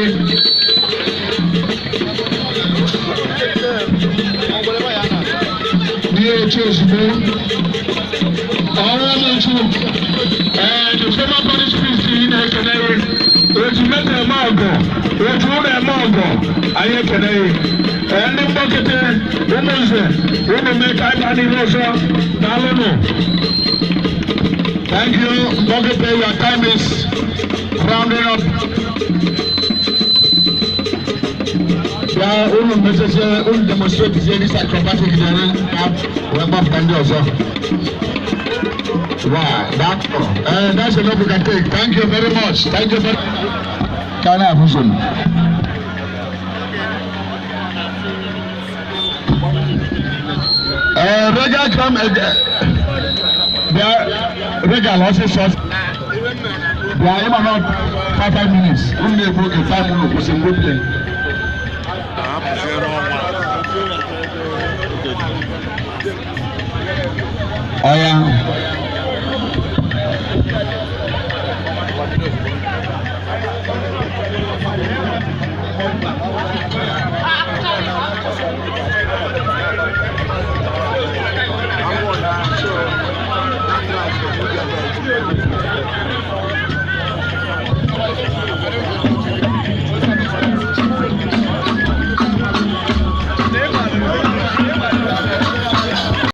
Dear Chesmo, the former Polish priest in Canary, which met a margo, which would a margo, I can and the bucket, women make Ibani Rosa, Nalono. Thank you, Bucket, your time is rounding up. Ya unu message unu demonstrate this acrobatic journey we must can do so. Wow, that's enough we can take. Thank you very much. Thank you very much. Can I have some? Regal come Regal also short. They are even not 5 minutes. Only a 5 minutes was a good thing. Oh yeah.